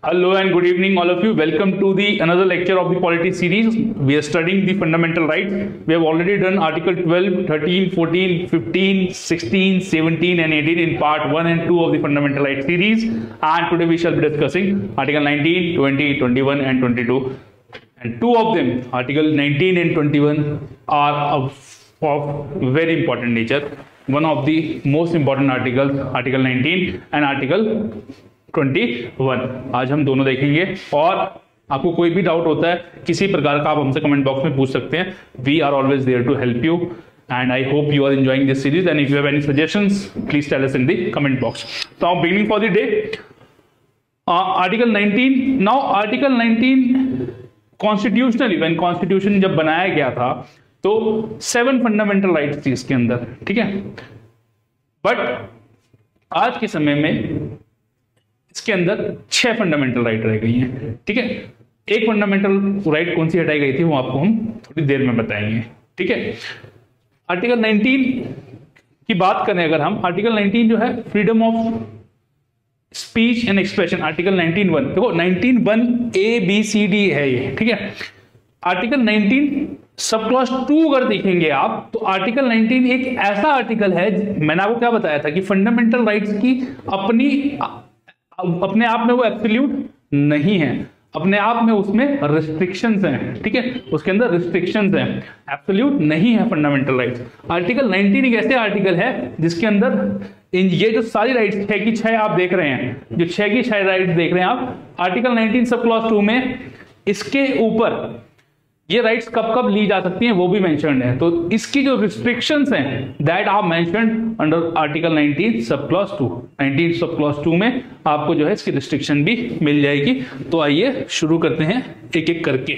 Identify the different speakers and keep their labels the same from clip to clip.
Speaker 1: Hello and good evening all of you. Welcome to the another lecture of the polity series. We are studying the fundamental rights. We have already done article 12, 13, 14, 15, 16, 17 and 18 in part 1 and 2 of the fundamental rights series, and today we shall be discussing article 19, 20, 21 and 22. And two of them, article 19 and 21, are of very important nature. One of the most important articles, article 19 and article 21, आज हम दोनों देखेंगे। और आपको कोई भी doubt होता है किसी प्रकार का, आप हमसे कमेंट बॉक्स में पूछ सकते हैं। We are always there to help you and I hope you are enjoying this series, and if you have any suggestions please tell us in the comment box. So beginning for the day, article 19. Now article 19 constitutionally, when constitution जब बनाया गया था तो 7 fundamental rights थी इसके अंदर, ठीक है। बट आज के समय में इसके अंदर 6 फंडामेंटल राइट रह गई हैं, ठीक है। एक फंडामेंटल राइट कौन सी हटाई गई थी वो आपको हम थोड़ी देर में बताएंगे, ठीक है। आर्टिकल 19 की बात करें अगर हम, आर्टिकल 19 जो है freedom of speech and expression, article 19(1), देखो 19(1) ABCD है ये, ठीक है। आर्टिकल 19 सब क्लॉज 2 अगर देखेंगे आप तो आर्टिकल 19 एक ऐसा आर्टिकल है, मैंने आपको क्या बताया था कि फंडामेंटल राइट्स की अपने आप में वो एब्सोल्यूट नहीं है, अपने आप में उसमें रिस्ट्रिक्शंस हैं, ठीक है। उसके अंदर रिस्ट्रिक्शंस हैं, एब्सोल्यूट नहीं है फंडामेंटल राइट्स। आर्टिकल 19 एक ऐसे आर्टिकल है जिसके अंदर ये जो सारी राइट्स 6 की 6 आप देख रहे हैं, जो 6 की 6 राइट्स देख रहे हैं आप, आर्टिकल 19 सब क्लॉज 2 में इसके ऊपर ये राइट्स कब कब ली जा सकती हैं वो भी मेंशन्ड है। तो इसकी जो रिस्ट्रिक्शंस हैं that are mentioned under article 19 sub clause 2। 19 sub clause 2 में आपको जो है इसकी रिस्ट्रिक्शन भी मिल जाएगी। तो आइए शुरू करते हैं एक एक करके,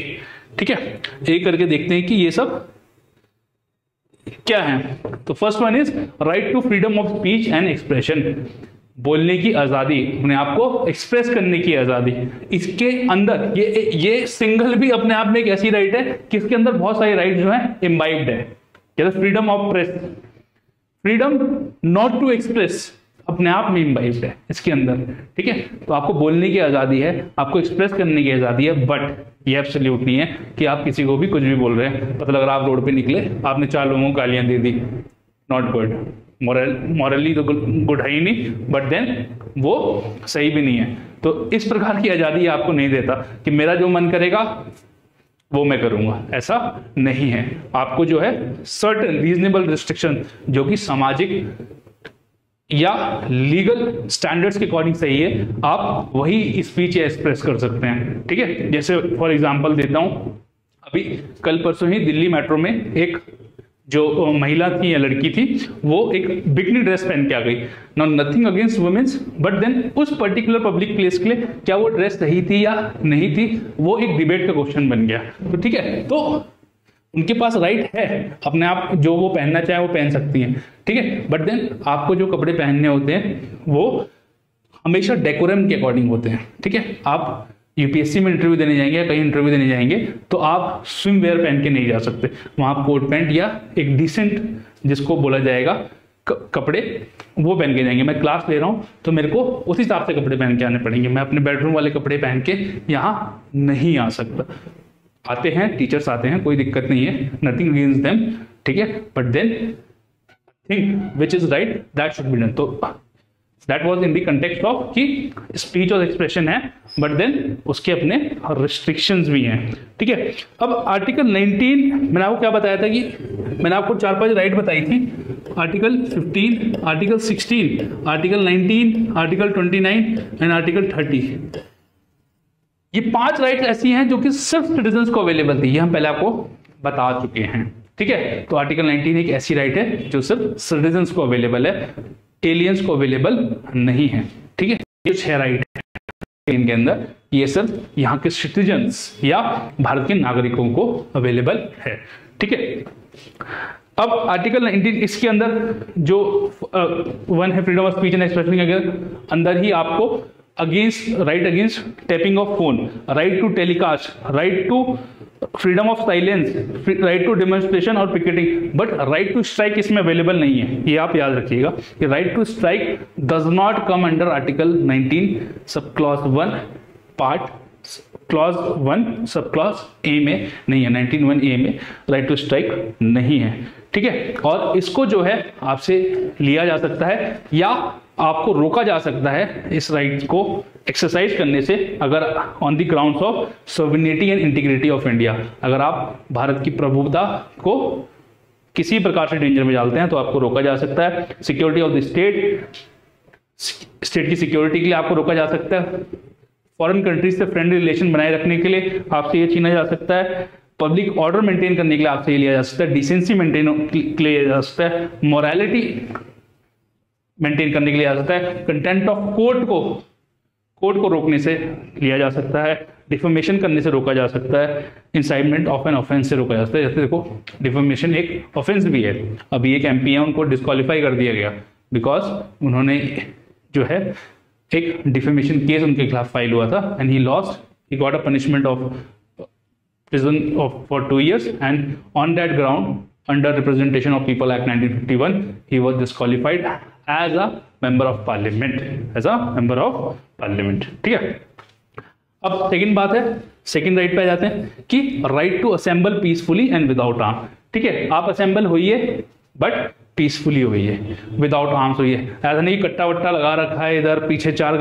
Speaker 1: ठीक है। एक करके देखते हैं कि ये सब क्या है। तो first one is right to freedom of speech and expression, बोलने की आजादी, अपने आप को एक्सप्रेस करने की आजादी। इसके अंदर ये सिंगल भी अपने आप में एक ऐसी राइट है कि इसके अंदर बहुत सारी राइट जो है इम्बाइब्ड है। जैसे freedom of press, freedom not to express अपने आप में इम्बाइब्ड है इसके अंदर, ठीक है। तो आपको बोलने की आजादी है, आपको एक्सप्रेस करने की आजादी है, बट ये एब्सोल्यूट नहीं है कि आप किसी को भी कुछ भी बोल रहे हैं। मतलब अगर आप रोड पे निकले, आपने 4 लोगों को गालियां दे दी, नॉट गुड, मॉरली तो गुड है ही नहीं, बट देन वो सही भी नहीं है। तो इस प्रकार की आजादी आपको नहीं देता कि मेरा जो मन करेगा वो मैं करूंगा, ऐसा नहीं है। आपको जो है सर्टेन रीजनेबल रिस्ट्रिक्शन जो कि सामाजिक या लीगल स्टैंडर्ड्स के अकॉर्डिंग सही है, आप वही स्पीच या एक्सप्रेस कर सकते हैं, ठीक है। जैसे फॉर एग्जांपल देता हूं, अभी कल परसों ही दिल्ली मेट्रो में एक जो महिला थी या लड़की थी वो एक बिकनी ड्रेस पहन के आ गई। Now nothing against womens, but then उस पर्टिकुलर पब्लिक प्लेस के लिए क्या वो ड्रेस सही थी या नहीं थी, वो एक डिबेट का क्वेश्चन बन गया। तो ठीक है, तो उनके पास राइट है अपने आप, जो वो पहनना चाहे वो पहन सकती हैं, ठीक है। बट देन आपको जो कपड़े पहनने होते हैं वो हमेशा डेकोरम के अकॉर्डिंग होते हैं, ठीक है। आप यूपीएससी में इंटरव्यू देने जाएंगे या कहीं इंटरव्यू देने जाएंगे तो आप स्विम वेयर पहन के नहीं जा सकते, वहां कोट पैंट या एक डिसेंट जिसको बोला जाएगा कपड़े वो पहन के जाएंगे। मैं क्लास ले रहा हूं तो मेरे को उस हिसाब से कपड़े पहन के आने पड़ेंगे, मैं अपने बेडरूम वाले कपड़े पहन के यहाँ नहीं आ सकता। आते हैं टीचर्स आते हैं, कोई दिक्कत नहीं है, नथिंग अगेंस्ट देम, ठीक है, but then think which is right that should be done. तो that was in the context of कि स्पीच और एक्सप्रेशन है, बट देन उसके अपने रिस्ट्रिक्शंस भी हैं, ठीक है। अब आर्टिकल 19 मैंने आपको क्या बताया था कि मैंने आपको 4-5 राइट बताई थी, article 15, article 16, article 19, article 29 and article 30। ये 5 राइट्स ऐसी हैं जो कि सिर्फ सिटीजन्स को अवेलेबल थी, ये हम पहले आपको बता चुके हैं, ठीक है। तो आर्टिकल 19 एक ऐसी राइट है जो सिर्फ सिटीजन्स को अवेलेबल है, एलियंस को अवेलेबल नहीं है, ठीक है। ये 6 राइट है इनके अंदर, ये सिर्फ यहाँ के सिटीजन्स या भारत के नागरिकों को अवेलेबल है, ठीक है। अब आर्टिकल 19 इसके अंदर जो 1 है freedom of speech and expression के अंदर ही आपको right against tapping of phone, right to telecast, right to freedom of silence, right to demonstration और picketing, but right to strike इसमें अवेलेबल नहीं है। ये आप याद रखिएगा कि right to strike does not come under article 19 sub clause 1 part clause 1 sub clause A में नहीं है, 19(1)(a) में राइट टू स्ट्राइक नहीं है, ठीक है। और इसको जो है आपसे लिया जा सकता है या आपको रोका जा सकता है इस राइट को एक्सरसाइज करने से, अगर on the grounds of sovereignty and integrity of India, अगर आप भारत की प्रभुता को किसी प्रकार से डेंजर में डालते हैं तो आपको रोका जा सकता है। सिक्योरिटी ऑफ द स्टेट की सिक्योरिटी के लिए आपको रोका जा सकता है। फॉरेन कंट्रीज से फ्रेंडली रिलेशन बनाए रखने के लिए आपसे ये छीना जा सकता है। पब्लिक ऑर्डर मेंटेन करने के लिए आपसे ये लिया जा सकता है। डिसेंसी मेंटेन के लिए लिया जा सकता है। मोरालिटी मेंटेन करने के लिए आ सकता है। कंटेंट ऑफ कोर्ट को रोकने से लिया जा सकता है। डिफेमेशन करने से रोका जा सकता है। इंसाइटमेंट ऑफ एन ऑफेंस से रोका जा सकता है। जैसे देखो डिफेमेशन एक ऑफेंस भी है। अभी एक एमपी है, उनको डिस्क्वालीफाई कर दिया गया बिकॉज उन्होंने जो है एक डिफेमेशन केस उनके खिलाफ फाइल हुआ था and he lost, he got a punishment of prison for 2 years, and on that ground under Representation of People Act 1951 he was disqualified as a member of parliament, ठीक है। अब second बात है, second right पे आ जाते हैं कि right to assemble peacefully and without arm, ठीक है। आप असेंबल होइए बट पीसफुली होइए, विदाउट आर्म्स होइए। ऐसा नहीं कट्टा वट्टा लगा रखा है इधर पीछे 4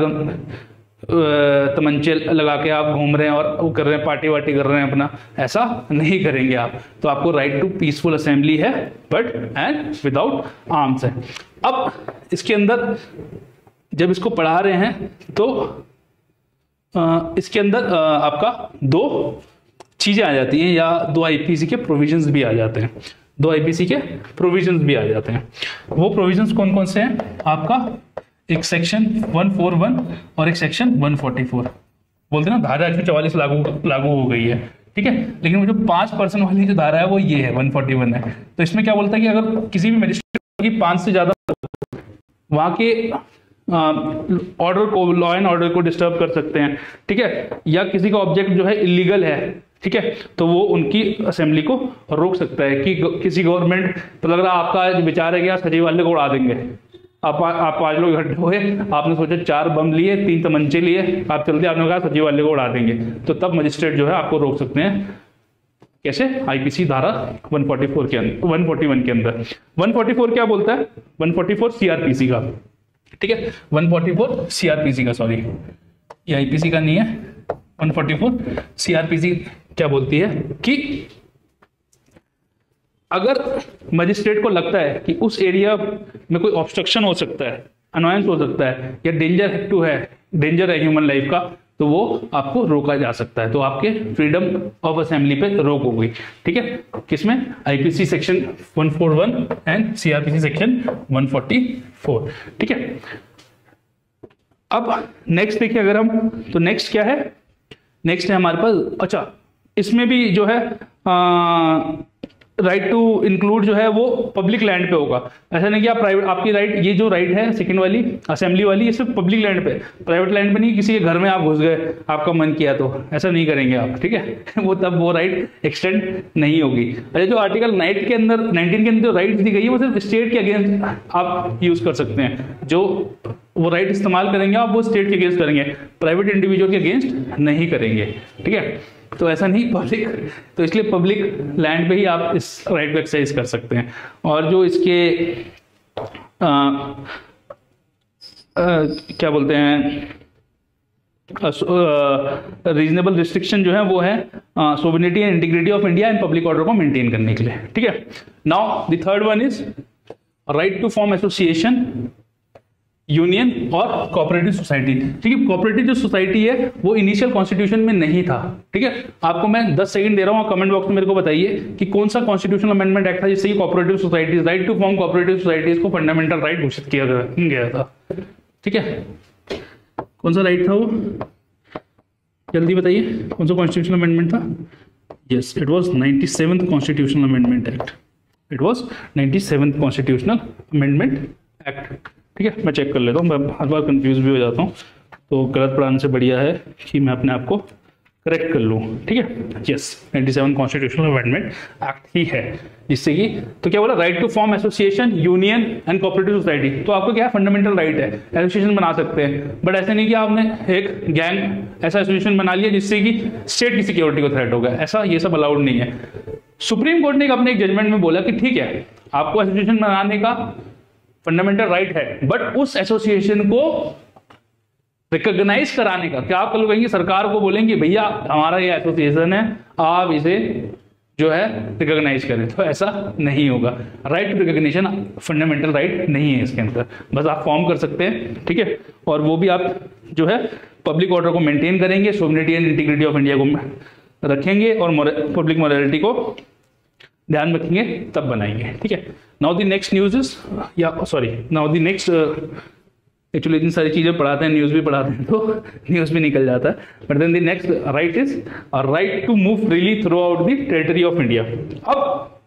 Speaker 1: तमंचे लगा के आप घूम रहे हैं और वो कर रहे हैं, पार्टी वार्टी कर रहे हैं अपना, ऐसा नहीं करेंगे आप। तो आपको राइट टू पीसफुल असेंबली है बट एंड विदाउट आर्म्स है। अब इसके अंदर जब इसको पढ़ा रहे हैं तो इसके अंदर आपका 2 चीजें आ जाती हैं या 2 आईपीसी के प्रोविजंस भी आ जाते हैं। 2 आईपीसी के प्रोविजंस भी आ जाते हैं। वो प्रोविजंस कौन कौन से हैं आपका, एक सेक्शन 141 और एक सेक्शन 144। बोलते हैं ना धारा 144 लागू हो गई है, ठीक है। लेकिन वो जो 5% वाली जो धारा है वो ये है 141 है। तो इसमें क्या बोलता है कि अगर किसी भी मजिस्ट्रेट की 5 से ज्यादा वहां के ऑर्डर को, लॉ एंड ऑर्डर को डिस्टर्ब कर सकते हैं, ठीक है, या किसी का ऑब्जेक्ट जो है इलीगल है, ठीक है, तो वो उनकी असेंबली को रोक सकता है। कि किसी गवर्नमेंट तो लग रहा आपका विचार है कि आप सचिवालय को उड़ा देंगे, आप 5 लोग इकट्ठे हुए, आपने सोचा 4 बम लिए, 3 तमंचे लिए, आप चलते आपने कहा सचिवालय को उड़ा देंगे, तो तब मजिस्ट्रेट जो है आपको रोक सकते हैं। कैसे? आईपीसी धारा 144 के अंदर, 141 के अंदर। 144 क्या बोलता है? 144 सीआरपीसी का, ठीक है, 144 सीआरपीसी का, सॉरी ये आईपीसी का नहीं है, 144 सीआरपीसी क्या बोलती है कि अगर मजिस्ट्रेट को लगता है कि उस एरिया में कोई ऑब्स्ट्रक्शन हो सकता है, अनोयंस हो सकता है या डेंजर है ह्यूमन लाइफ का, तो वो आपको रोका जा सकता है। तो आपके फ्रीडम ऑफ असेंबली पे रोक हो गई, ठीक है। किसमें? IPC section 141 and CrPC section 144, ठीक है। अब नेक्स्ट देखिए अगर हम, तो नेक्स्ट क्या है? नेक्स्ट है हमारे पास, अच्छा इसमें भी जो है राइट टू इंक्लूड जो है वो पब्लिक लैंड पे होगा। ऐसा नहीं कि आप प्राइवेट, आपकी राइट, ये जो राइट है सेकंड वाली असेंबली वाली, ये सिर्फ पब्लिक लैंड पे, प्राइवेट लैंड पे नहीं। किसी के घर में आप घुस गए, आपका मन किया तो ऐसा नहीं करेंगे आप, ठीक है वो तब वो राइट एक्सटेंड नहीं होगी। अच्छा जो आर्टिकल 19 के अंदर जो राइट दी गई है वो सिर्फ स्टेट के अगेंस्ट आप यूज कर सकते हैं। जो वो राइट इस्तेमाल करेंगे आप वो स्टेट के अगेंस्ट करेंगे, प्राइवेट इंडिविजुअल के अगेंस्ट नहीं करेंगे, ठीक है। तो ऐसा नहीं पब्लिक, तो इसलिए पब्लिक लैंड पे ही आप इस राइट को एक्सरसाइज कर सकते हैं। और जो इसके क्या बोलते हैं, रीजनेबल रिस्ट्रिक्शन जो है वो है sovereignty and integrity of India and public order को मेंटेन करने के लिए, ठीक है। Now the third one is right to form association, union और कोऑपरेटिव सोसाइटी, ठीक है। कोऑपरेटिव जो सोसाइटी है वो इनिशियल कॉन्स्टिट्यूशन में नहीं था, ठीक है। आपको मैं 10 सेकंड दे रहा हूँ, कमेंट बॉक्स में मेरे को बताइए कि कौन सा कॉन्स्टिट्यूशनल अमेंडमेंट एक्ट था जिससे cooperative societies, right to form cooperative societies को फंडामेंटल राइट घोषित किया गया था, ठीक है। कौन सा राइट था वो? जल्दी बताइए, कौन सा कॉन्स्टिट्यूशनल अमेंडमेंट था? Yes, it was 97th constitutional amendment act, it was 97th constitutional amendment act, ठीक है। मैं चेक कर लेता हूँ, मैं हर बार कंफ्यूज भी हो जाता हूँ, तो गलत पढ़ाने से बढ़िया है कि मैं अपने आप को करेक्ट कर लूँ, ठीक है। यस, 97 कॉन्स्टिट्यूशनल अमेंडमेंट एक्ट ही है जिससे कि, तो क्या बोला, right to form association, union and cooperative society. तो आपको क्या है, फंडामेंटल राइट है, एसोसिएशन बना सकते हैं, बट ऐसा नहीं कि आपने एक गैंग ऐसा एसोसिएशन बना लिया जिससे कि स्टेट की सिक्योरिटी को थ्रेट होगा, ऐसा ये सब अलाउड नहीं है। सुप्रीम कोर्ट ने अपने एक जजमेंट में बोला कि ठीक है, आपको एसोसिएशन बनाने का फंडामेंटल राइट है, बट उस एसोसिएशन को रिकॉग्नाइज कराने का, क्या आप कल कहेंगे सरकार को बोलेंगे भैया हमारा ये एसोसिएशन है, आप इसे जो है रिकॉग्नाइज करें, तो ऐसा नहीं होगा। Right to recognition fundamental right नहीं है इसके अंदर, बस आप फॉर्म कर सकते हैं, ठीक है। और वो भी आप जो है पब्लिक ऑर्डर को मेंटेन करेंगे, sovereignty and integrity of India को रखेंगे और पब्लिक मॉरलिटी को ध्यान रखेंगे, तब बनाएंगे, ठीक है। Now the next news is, या sorry, now the next, actually इतनी सारी चीजें पढ़ाते हैं, न्यूज भी पढ़ाते हैं, तो न्यूज भी निकल जाता है, but then the next right is right to move freely throughout the territory of India. अब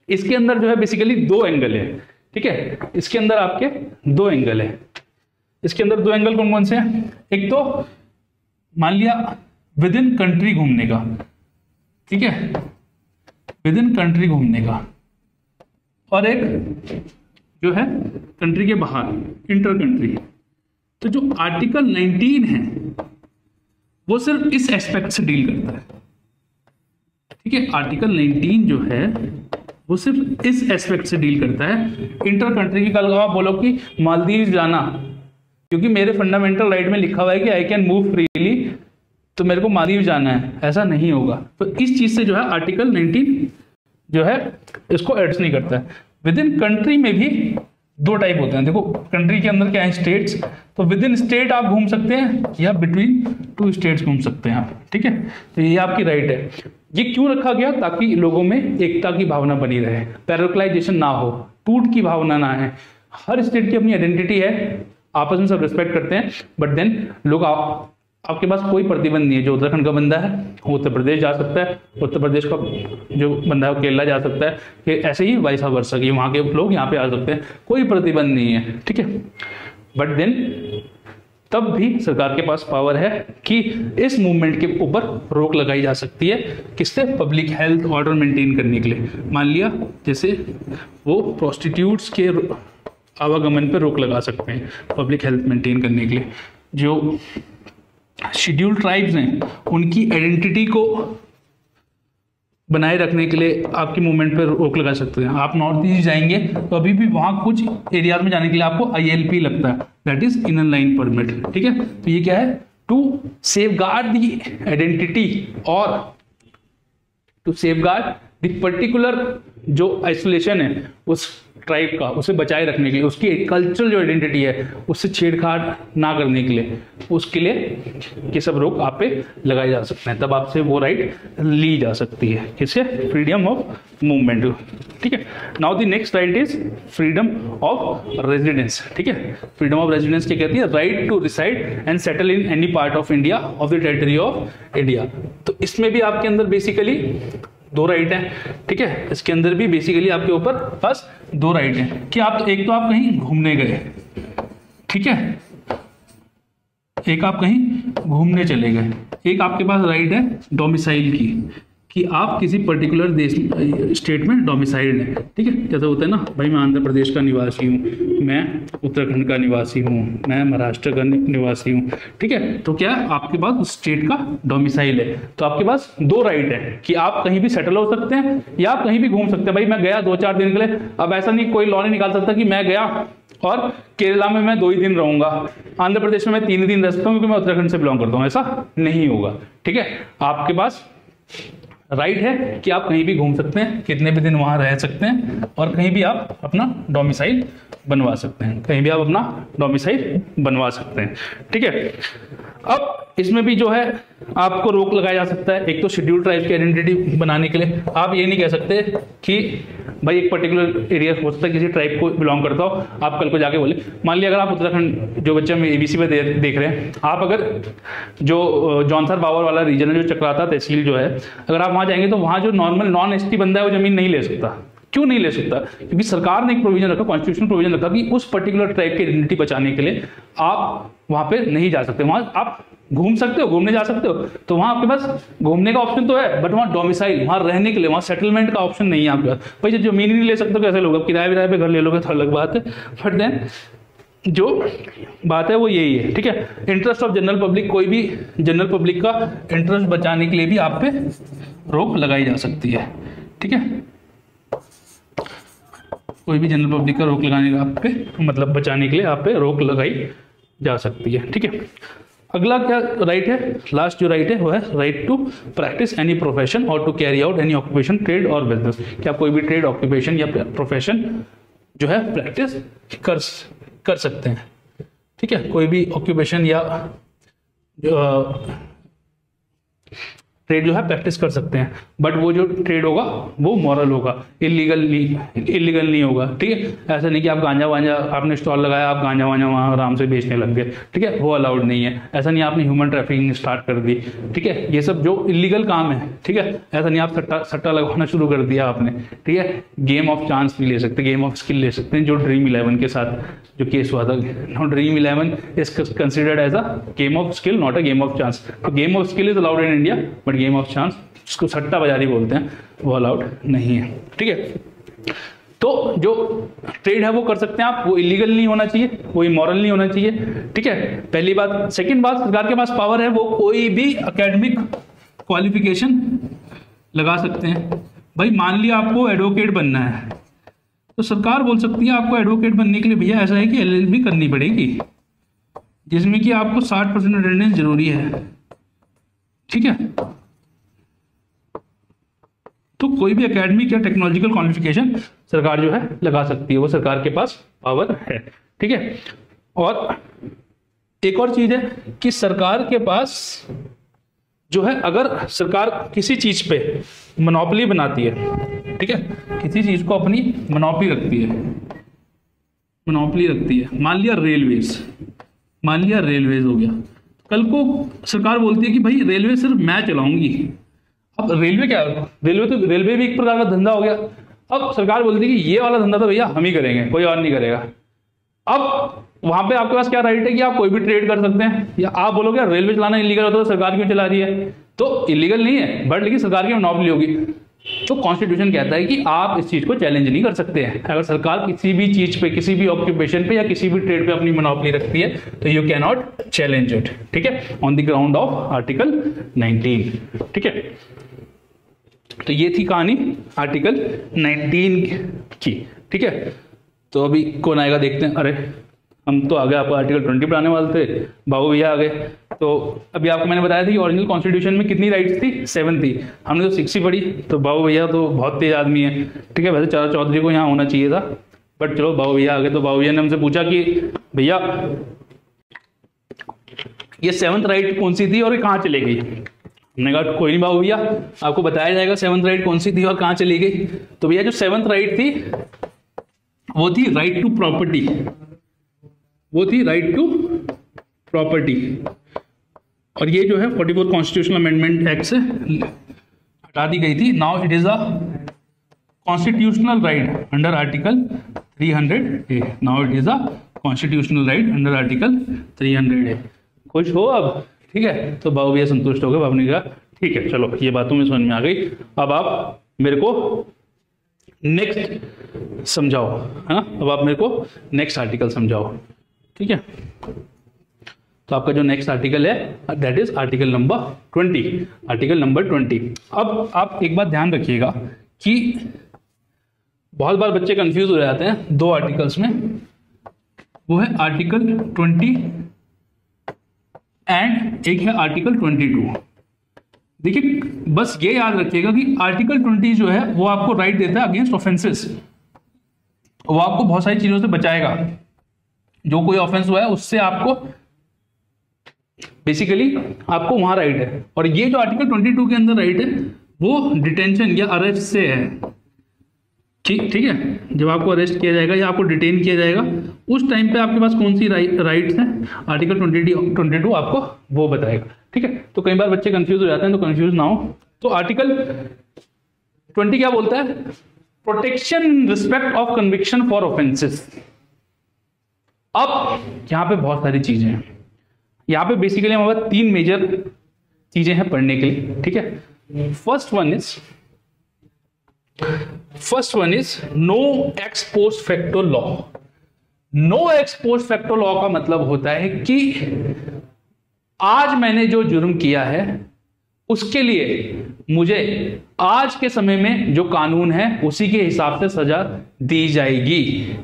Speaker 1: इसके अंदर जो है बेसिकली दो एंगल है, ठीक है। इसके अंदर आपके दो एंगल है, इसके अंदर दो एंगल कौन कौन से हैं? एक तो मान लिया विद इन कंट्री घूमने का, ठीक है, विद इन कंट्री घूमने का, और एक जो है कंट्री के बाहर, इंटर कंट्री। तो जो आर्टिकल 19 है वो सिर्फ इस एस्पेक्ट से डील करता है, ठीक है। आर्टिकल 19 जो है वो सिर्फ इस एस्पेक्ट से डील करता है। इंटर कंट्री की कल आप बोलो कि मालदीव जाना, क्योंकि मेरे फंडामेंटल राइट में लिखा हुआ है कि आई कैन मूव फ्रीली, तो मेरे को मालदीव जाना है, ऐसा नहीं होगा। तो इस चीज से जो है आर्टिकल 19 जो है इसको एड्रेस नहीं करता है। विद इन कंट्री में भी दो टाइप होते हैं, देखो कंट्री के अंदर क्या है, स्टेट्स, तो विद इन स्टेट आप घूम सकते हैं या बिटवीन टू स्टेट्स घूम सकते हैं आप, ठीक है। तो ये आपकी राइट है। ये क्यों रखा गया? ताकि लोगों में एकता की भावना बनी रहे, पैरोक्लाइजेशन ना हो, टूट की भावना ना है। हर स्टेट की अपनी आइडेंटिटी है, आपस में सब रिस्पेक्ट करते हैं, बट देन लोग आपके पास कोई प्रतिबंध नहीं है। जो उत्तराखंड का बंदा है वो उत्तर प्रदेश जा सकता है, उत्तर प्रदेश का जो बंदा है वो केरला जा सकता है, कि ऐसे ही वाइस वर्सा कि वहाँ के लोग यहाँ पे आ सकते हैं, कोई प्रतिबंध नहीं है, ठीक है। बट देन तब भी सरकार के पास पावर है कि इस मूवमेंट के ऊपर रोक लगाई जा सकती है, किससे? पब्लिक हेल्थ ऑर्डर मेंटेन करने के लिए। मान लिया जैसे वो प्रोस्टिट्यूट्स के आवागमन पर रोक लगा सकते हैं पब्लिक हेल्थ मेंटेन करने के लिए। जो शेड्यूल्ड ट्राइब्स हैं उनकी आइडेंटिटी को बनाए रखने के लिए आपकी मूवमेंट पर रोक लगा सकते हैं। आप नॉर्थ ईस्ट जाएंगे तो अभी भी वहां कुछ एरियाज में जाने के लिए आपको ILP लगता है, that is inner line permit, ठीक है। तो ये क्या है? टू सेफगार्ड दी आइडेंटिटी और टू सेफगार्ड द पर्टिकुलर जो आइसोलेशन है उस ट्राइब का, उसे बचाए रखने के लिए, उसकी कल्चरल जो आइडेंटिटी है उससे छेड़छाड़ ना करने के लिए, उसके लिए ये सब रोक आप पे लगाए जा सकते हैं। तब आपसे वो राइट ली जा सकती है, किससे? फ्रीडम ऑफ मूवमेंट, ठीक है। Now the next right is freedom of residence, ठीक है। फ्रीडम ऑफ रेजिडेंस क्या कहती है? Right to reside and settle in any part of India of the territory of India. तो इसमें भी आपके अंदर बेसिकली दो राइट हैं, ठीक है। इसके अंदर भी बेसिकली आपके ऊपर बस दो राइट हैं कि आप एक तो आप कहीं घूमने गए, ठीक है, एक आप कहीं घूमने चले गए, एक आपके पास राइट है डोमिसाइल की, कि आप किसी पर्टिकुलर देश स्टेट में डोमिसाइल्ड हैं, ठीक है। जैसे होता है ना, भाई मैं आंध्र प्रदेश का निवासी हूँ, मैं उत्तराखंड का निवासी हूँ, मैं महाराष्ट्र का निवासी हूँ, ठीक है। तो क्या आपके पास उस स्टेट का डोमिसाइल है, तो आपके पास दो राइट है कि आप कहीं भी सेटल हो सकते हैं या आप कहीं भी घूम सकते हैं। भाई मैं गया 2-4 दिन के लिए, अब ऐसा नहीं, कोई लॉ नहीं निकाल सकता कि मैं गया और केरला में मैं 2 ही दिन रहूंगा, आंध्र प्रदेश में मैं 3 दिन रह सकता हूँ क्योंकि मैं उत्तराखंड से बिलोंग करता हूँ, ऐसा नहीं होगा, ठीक है। आपके पास राइट है कि आप कहीं भी घूम सकते हैं, कितने भी दिन वहां रह सकते हैं, और कहीं भी आप अपना डोमिसाइल बनवा सकते हैं, कहीं भी आप अपना डोमिसाइल बनवा सकते हैं, ठीक है। अब इसमें भी जो है आपको रोक लगाया जा सकता है। एक तो शेड्यूल्ड ट्राइब की आइडेंटिटी बनाने के लिए आप ये नहीं कह सकते कि भाई एक पर्टिकुलर एरिया हो सकता है किसी ट्राइब को बिलोंग करता हो, आप कल को जाके बोले, मान लिया अगर आप उत्तराखंड जो बच्चे हम ABC में देख रहे हैं, आप अगर जो जौनसर बावर वाला रीजन है, जो चक्राता तहसील जो है, अगर आप वहां जाएंगे तो वहां जो नॉर्मल नॉन ST बंदा है वो जमीन नहीं ले सकता। क्यों नहीं ले सकता? क्योंकि सरकार ने एक प्रोविजन रखा, कॉन्स्टिट्यूशनल प्रोविजन रखा कि उस पर्टिकुलर ट्राइब की आइडेंटिटी बचाने के लिए आप वहां पे नहीं जा सकते। वहां आप घूम सकते हो, घूमने जा सकते हो, तो वहां आपके पास घूमने का ऑप्शन तो है, बट वहां डोमिसाइल, वहां रहने के लिए, वहां सेटलमेंट का ऑप्शन नहीं है आपके पास। भाई जब जमीन ही नहीं ले सकते कैसे लोग? किराए विराए पे घर ले लोगे तो अलग बात है, बट देन जो बात है वो यही है, ठीक है। इंटरेस्ट ऑफ जनरल पब्लिक, कोई भी जनरल पब्लिक का इंटरेस्ट बचाने के लिए भी आप पे रोक लगाई जा सकती है, ठीक है। कोई भी जनरल पब्लिक का रोक लगाने का आप पे मतलब बचाने के लिए आप पे रोक लगाई जा सकती है, ठीक है। अगला क्या राइट है? लास्ट जो राइट है वो है right to practise any profession और to carry out any occupation, trade और बिजनेस। कि आप कोई भी ट्रेड, ऑक्यूपेशन या प्रोफेशन जो है प्रैक्टिस कर सकते हैं, ठीक है। कोई भी ऑक्यूपेशन या ट्रेड जो है प्रैक्टिस कर सकते हैं, बट वो जो ट्रेड होगा वो मॉरल होगा, इलीगल नहीं होगा, ठीक है। ऐसा नहीं कि आप गांजा वांजा, आपने स्टॉल लगाया, आप गांजा वांजा वहाँ आराम से बेचने लग गए, ठीक है, वो अलाउड नहीं है। ऐसा नहीं आपने ह्यूमन ट्रैफिकिंग स्टार्ट कर दी, ठीक है। ये सब जो इलीगल काम है, ठीक है। ऐसा नहीं आप सट्टा लगवाना शुरू कर दिया आपने, ठीक है। गेम ऑफ चांस भी ले सकते हैं, गेम ऑफ स्किल ले सकते हैं, जो ड्रीम 11 के साथ जो केस हुआ था। Now dream 11 is considered as a game of skill, not a game of chance. तो game of skill is allowed in India, but game of chance, जिसको सट्टा बाजारी बोलते हैं, वो अलाउड नहीं है, ठीक है। तो जो ट्रेड है वो कर सकते हैं आप, वो इलीगल नहीं होना चाहिए, वो इमोरल नहीं होना चाहिए, ठीक है, पहली बात। सेकंड बात, सरकार के पास पावर है, वो कोई भी एकेडमिक क्वालिफिकेशन लगा सकते हैं। भाई मान लिया आपको एडवोकेट बनना है, तो सरकार बोल सकती है आपको एडवोकेट बनने के लिए भैया ऐसा है कि LLB करनी पड़ेगी, जिसमें कि आपको 60% अटेंडेंस जरूरी है, ठीक है। तो कोई भी एकेडमिक या टेक्नोलॉजिकल क्वालिफिकेशन सरकार जो है लगा सकती है, वो सरकार के पास पावर है, ठीक है। और एक और चीज है कि सरकार के पास जो है, अगर सरकार किसी चीज पे मोनोपोली बनाती है, ठीक है, किसी चीज को अपनी मोनोपोली रखती है, मान लिया रेलवेज हो गया, कल को सरकार बोलती है कि भाई रेलवे सिर्फ मैं चलाऊंगी। अब रेलवे क्या है? रेलवे भी एक प्रकार का धंधा हो गया। अब सरकार बोलती है कि ये वाला धंधा तो भैया हम ही करेंगे, कोई और नहीं करेगा। अब वहां पे आपके पास क्या राइट है कि आप कोई भी ट्रेड कर सकते हैं, या आप बोलोगे रेलवे चलाना इलीगल होता है तो सरकार क्यों चला रही है? तो इलीगल नहीं है, बट लेकिन सरकार की मोनोपोली होगी। तो कॉन्स्टिट्यूशन कहता है कि आप इस चीज को चैलेंज नहीं कर सकते हैं। अगर सरकार किसी भी चीज पे, किसी भी ऑक्यूपेशन पे या किसी भी ट्रेड पे अपनी मोनोपोली रखती है, तो you can not challenge it, ठीक है, on the ground of article 19, ठीक है। तो ये थी कहानी आर्टिकल 19 की, ठीक है। तो अभी कौन आएगा देखते हैं। अरे हम तो आ गए, आपको आर्टिकल 20 पढ़ाने वाले थे, बाबू भैया आ गए। तो अभी आपको मैंने बताया था कि ओरिजिनल कॉन्स्टिट्यूशन में कितनी राइट्स थी? 7 थी, हमने तो 6 ही पढ़ी। तो बाबू भैया तो बहुत तेज आदमी है, ठीक है। वैसे चाचा चौधरी को यहाँ होना चाहिए था, बट चलो बाबू भैया आ गए। तो बाबू भैया ने हमसे पूछा कि भैया ये 7th राइट कौन सी थी और ये कहाँ चली गई? हमने कहा कोई नहीं बाबू भैया, आपको बताया जाएगा 7th राइट कौन सी थी और कहाँ चली गई। तो भैया जो 7th राइट थी वो थी राइट टू प्रॉपर्टी, और ये जो है 44 कॉन्स्टिट्यूशनल अमेंडमेंट एक्ट से हटा दी गई थी। Now it is a constitutional right under article 300A। Now it is a constitutional right under article 300A। खुश हो अब? ठीक है। तो बाबू भैया संतुष्ट हो गए। बाबू ने कहा ठीक है चलो ये बातों में समझ में आ गई, अब आप मेरे को नेक्स्ट समझाओ, है ना। अब आप मेरे को नेक्स्ट आर्टिकल समझाओ, ठीक है। तो आपका जो नेक्स्ट आर्टिकल है that is article number 20, article number 20। अब आप एक बात ध्यान रखिएगा कि बहुत बार बच्चे कंफ्यूज हो जाते हैं दो आर्टिकल्स में, वो है आर्टिकल 20 एंड एक है आर्टिकल 22। देखिए बस ये याद रखिएगा कि आर्टिकल 20 जो है वो आपको राइट देता है अगेंस्ट ऑफेंसेस, वो आपको बहुत सारी चीजों से बचाएगा। जो कोई ऑफेंस हुआ है उससे आपको बेसिकली आपको वहां राइट है। और ये जो आर्टिकल 22 के अंदर राइट है वो डिटेंशन या अरेस्ट से है, ठीक है। जब आपको अरेस्ट किया जाएगा या आपको डिटेन किया जाएगा उस टाइम पे आपके पास कौन सी राइट्स हैं, आर्टिकल 22 आपको वो बताएगा, ठीक है। तो कई बार बच्चे कंफ्यूज हो जाते हैं, तो कंफ्यूज ना हो। तो आर्टिकल 20 क्या बोलता है? Protection in respect of conviction for offences. अब यहां पे बहुत सारी चीजें हैं, यहां पे बेसिकली हमारे पास 3 मेजर चीजें हैं पढ़ने के लिए, ठीक है। First one is no ex post facto law. No ex post facto law का मतलब होता है कि आज मैंने जो जुर्म किया है उसके लिए मुझे आज के समय में जो कानून है उसी के हिसाब से सजा दी जाएगी।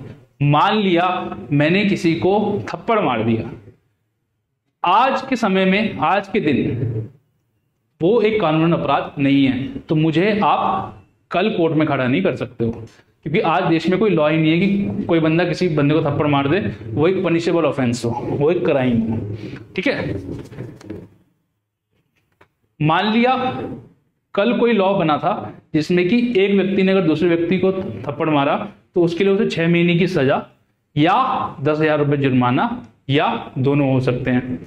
Speaker 1: मान लिया मैंने किसी को थप्पड़ मार दिया, आज के समय में, आज के दिन वो एक कानून अपराध नहीं है, तो मुझे आप कल कोर्ट में खड़ा नहीं कर सकते हो, क्योंकि आज देश में कोई लॉ ही नहीं है कि कोई बंदा किसी बंदे को थप्पड़ मार दे वो एक पनिशेबल ऑफेंस हो, वो एक क्राइम हो, ठीक है। मान लिया कल कोई लॉ बना था जिसमें कि एक व्यक्ति ने अगर दूसरे व्यक्ति को थप्पड़ मारा तो उसके लिए उसे 6 महीने की सजा या 10,000 रुपये जुर्माना या दोनों हो सकते हैं।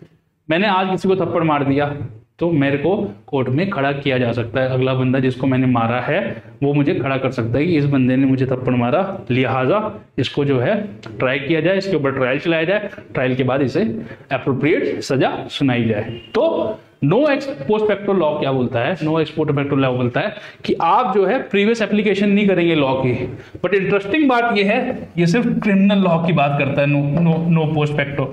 Speaker 1: मैंने आज किसी को थप्पड़ मार दिया तो मेरे को कोर्ट में खड़ा किया जा सकता है, अगला बंदा जिसको मैंने मारा है वो मुझे खड़ा कर सकता है कि इस बंदे ने मुझे थप्पड़ मारा, लिहाजा इसको जो है ट्राई किया जाए, इसके ऊपर ट्रायल चलाया जाए, ट्रायल के बाद इसे एप्रोप्रिएट सजा सुनाई जाए। तो no ex post facto law क्या बोलता है? No ex post facto law बोलता है कि आप जो है प्रीवियस एप्लीकेशन नहीं करेंगे लॉ की। बट इंटरेस्टिंग बात ये है, ये सिर्फ क्रिमिनल लॉ की बात करता है, नो पोस्ट फैक्टो।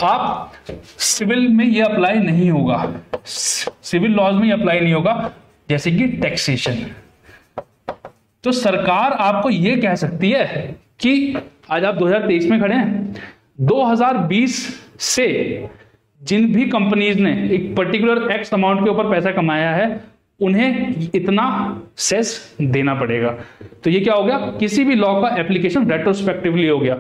Speaker 1: आप सिविल में ये अप्लाई नहीं होगा, सिविल लॉज में ये अप्लाई नहीं होगा, जैसे कि टैक्सेशन। तो सरकार आपको ये कह सकती है कि आज आप 2023 में खड़े हैं, 2020 से जिन भी कंपनीज ने एक पर्टिकुलर एक्स अमाउंट के ऊपर पैसा कमाया है उन्हें इतना सेस देना पड़ेगा। तो ये क्या हो गया, किसी भी लॉ का एप्लीकेशन रेट्रोस्पेक्टिवली हो गया,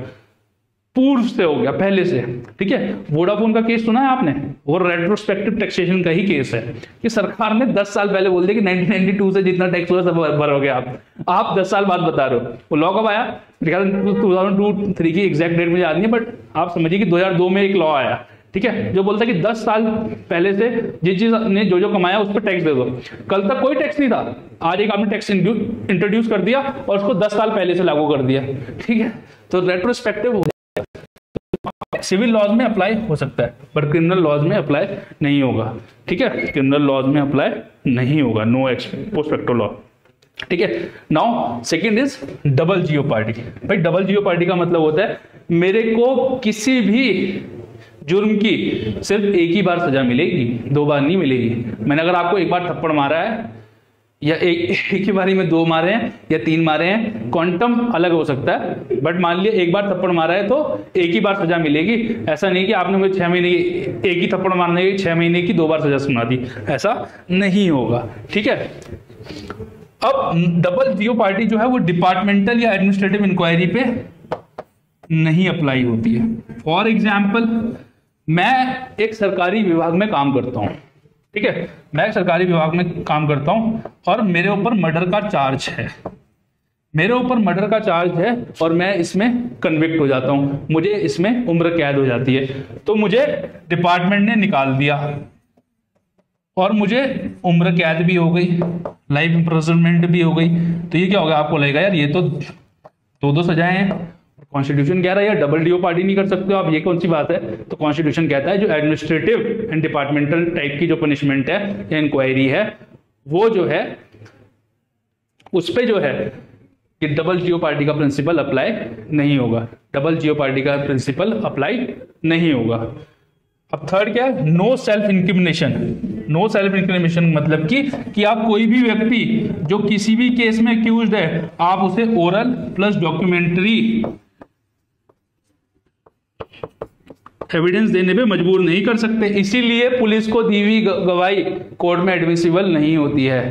Speaker 1: पूर्व से हो गया, पहले से, ठीक है। वोडाफोन का केस सुना है आपने? वो रेट्रोस्पेक्टिव टैक्सेशन का ही केस है कि सरकार ने 10 साल पहले बोल दिया कि 1992 से जितना टैक्स हुआ सब भरोगे आप 10 साल बाद बता रहे हो। वो लॉ कब आया? 2002-3 की एग्जैक्ट डेट मुझे याद नहीं है, बट आप समझिए कि 2002 में एक लॉ आया, ठीक है, जो बोलता है कि 10 साल पहले से जिस चीज ने जो कमाया उस पर टैक्स दे दो। कल तक कोई टैक्स नहीं था, आज एक आपने टैक्स इंट्रोड्यूस कर दिया और उसको 10 साल पहले से लागू कर दिया, ठीक है। तो रेट्रोस्पेक्टिव हो गया। सिविल लॉज में अप्लाई हो सकता है बट क्रिमिनल लॉज में अप्लाई नहीं होगा, ठीक है, क्रिमिनल लॉज में अप्लाई नहीं होगा, no ex post facto law, ठीक है। Now second is double jeopardy. भाई डबल जियोपार्डी का मतलब होता है मेरे को किसी भी जुर्म की सिर्फ एक ही बार सजा मिलेगी, 2 बार नहीं मिलेगी। मैंने अगर आपको एक बार थप्पड़ मारा है या एक ही बारी में 2 मारे हैं या 3 मारे हैं, क्वांटम अलग हो सकता है, बट मान लिया एक बार थप्पड़ मारा है तो एक ही बार सजा मिलेगी। ऐसा नहीं कि आपने मुझे 6 महीने की एक ही थप्पड़ मारने की 6 महीने की 2 बार सजा सुना दी, ऐसा नहीं होगा, ठीक है। अब डबल जियोपार्डी जो है वो डिपार्टमेंटल या एडमिनिस्ट्रेटिव इंक्वायरी पे नहीं अप्लाई होती है। फॉर एग्जाम्पल, मैं एक सरकारी विभाग में काम करता हूं, ठीक है, मैं सरकारी विभाग में काम करता हूं और मेरे ऊपर मर्डर का चार्ज है, मेरे ऊपर मर्डर का चार्ज है और मैं इसमें कन्विक्ट हो जाता हूं, मुझे इसमें उम्र कैद हो जाती है, तो मुझे डिपार्टमेंट ने निकाल दिया और मुझे उम्र कैद भी हो गई, लाइफ इम्प्रिजनमेंट भी हो गई। तो ये क्या होगा, आपको लगेगा यार ये तो 2-2 सजाएं हैं, कॉन्स्टिट्यूशन कह रहा है यार डबल जियोपार्डी नहीं कर सकते हो आप, ये कौन सी बात है? तो कॉन्स्टिट्यूशन कहता है जो एडमिनिस्ट्रेटिव एंड डिपार्टमेंटल टाइप की जो पनिशमेंट है या इंक्वायरी है वो जो है उस पे जो है कि डबल जियोपार्डी का प्रिंसिपल अप्लाई नहीं होगा, डबल जियोपार्डी का प्रिंसिपल अप्लाई नहीं होगा। अब थर्ड क्या है? No self incrimination. No self incrimination मतलब कि आप कोई भी व्यक्ति जो किसी भी केस में एक्यूज्ड है आप उसे ओरल प्लस डॉक्यूमेंट्री एविडेंस देने पे मजबूर नहीं कर सकते, इसीलिए पुलिस को दी हुई गवाही कोर्ट में एडमिसिबल नहीं होती है,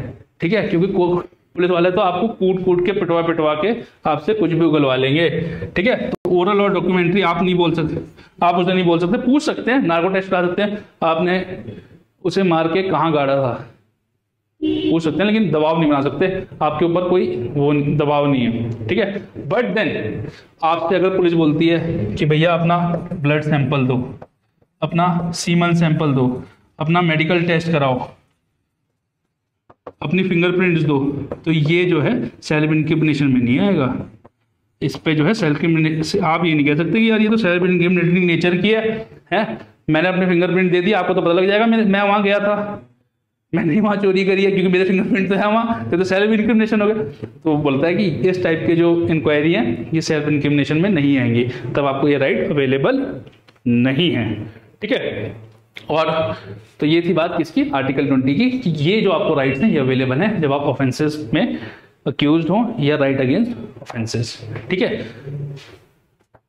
Speaker 1: ठीक है, क्योंकि पुलिस वाले तो आपको कूट के पिटवा के आपसे कुछ भी उगलवा लेंगे, ठीक है। तो ओरल और डॉक्यूमेंट्री आप नहीं बोल सकते, आप उसे नहीं बोल सकते, पूछ सकते हैं, नार्को टेस्ट करा सकते हैं, आपने उसे मार के कहाँ गाड़ा था पूछ सकते हैं, लेकिन दबाव नहीं बना सकते, आपके ऊपर कोई वो दबाव नहीं है, ठीक है। बट देन आपसे अगर पुलिस बोलती है कि भैया अपना ब्लड सैंपल दो, अपना सीमन सैंपल दो, अपना मेडिकल टेस्ट कराओ, अपनी फिंगरप्रिंट्स दो, तो ये जो है सेल्फ इंक्रिमिनेशन में नहीं आएगा। इस पे जो है सेल्फ इंक्रिमिनेशन, आप ये नहीं कह सकते कि यार ये तो सेल्फ इंक्रिमिनेटिंग नेचर की है, मैंने अपने फिंगरप्रिंट दे दिया, आपको तो पता लग जाएगा मैं वहां गया था, मैंने वहां चोरी करी है क्योंकि मेरे फिंगरप्रिंट तो है वहां, तो सेल्फ इंक्रिमिनेशन हो गया। तो बोलता है कि इस टाइप के जो इंक्वायरी है ये सेल्फ इंक्रिमिनेशन में नहीं आएंगी, तब आपको ये राइट अवेलेबल नहीं है। ठीक है, और तो ये थी बात किसकी, आर्टिकल 20 की, कि ये जो आपको राइट्स हैं ये अवेलेबल हैं जब आप ऑफेंसेस में अक्यूज्ड हो या राइट अगेंस्ट ऑफेंसेस। ठीक है,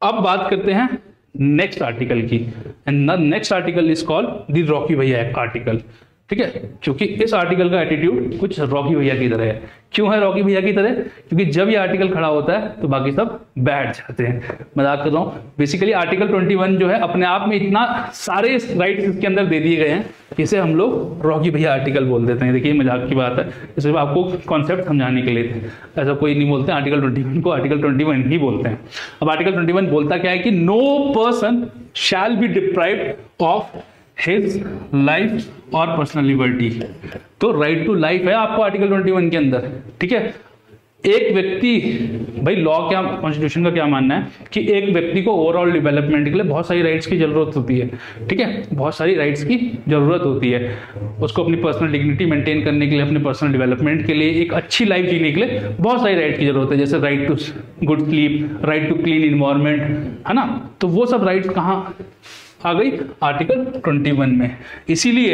Speaker 1: अब बात करते हैं नेक्स्ट आर्टिकल की, and the next article is called the Rocky भैया आर्टिकल। ठीक है, क्योंकि इस आर्टिकल का एटीट्यूड कुछ रॉकी भैया की तरह है। क्यों है रॉकी भैया की तरह? क्योंकि जब ये आर्टिकल खड़ा होता है तो बाकी सब बैठ जाते हैं। मजाक कर रहा हूं, बेसिकली आर्टिकल 21 जो है अपने आप में इतना सारे राइट्स इसके अंदर दे दिए गए हैं, इसे हम लोग रॉकी भैया आर्टिकल बोल देते हैं। देखिए मजाक की बात है, इसे आपको कॉन्सेप्ट समझाने के लिए, ऐसा कोई नहीं बोलते आर्टिकल 21 को, आर्टिकल 21 ही बोलते हैं। अब आर्टिकल 21 बोलता क्या है कि no person shall be deprived of his life और पर्सनल लिबर्टी। तो राइट टू लाइफ है आपको आर्टिकल 21 के अंदर। ठीक है, एक व्यक्ति, भाई लॉ क्या, कॉन्स्टिट्यूशन का क्या मानना है कि एक व्यक्ति को ओवरऑल डेवलपमेंट के लिए बहुत सारी राइट्स की जरूरत होती है। ठीक है, बहुत सारी राइट्स की जरूरत होती है उसको अपनी पर्सनल डिग्निटी मेंटेन करने के लिए, अपने पर्सनल डेवलपमेंट के लिए, एक अच्छी लाइफ जीने के लिए बहुत सारी राइट्स की जरूरत है, जैसे right to good sleep, right to clean environment, है ना। तो वो सब राइट्स कहाँ आ गई, आर्टिकल 21 में। इसीलिए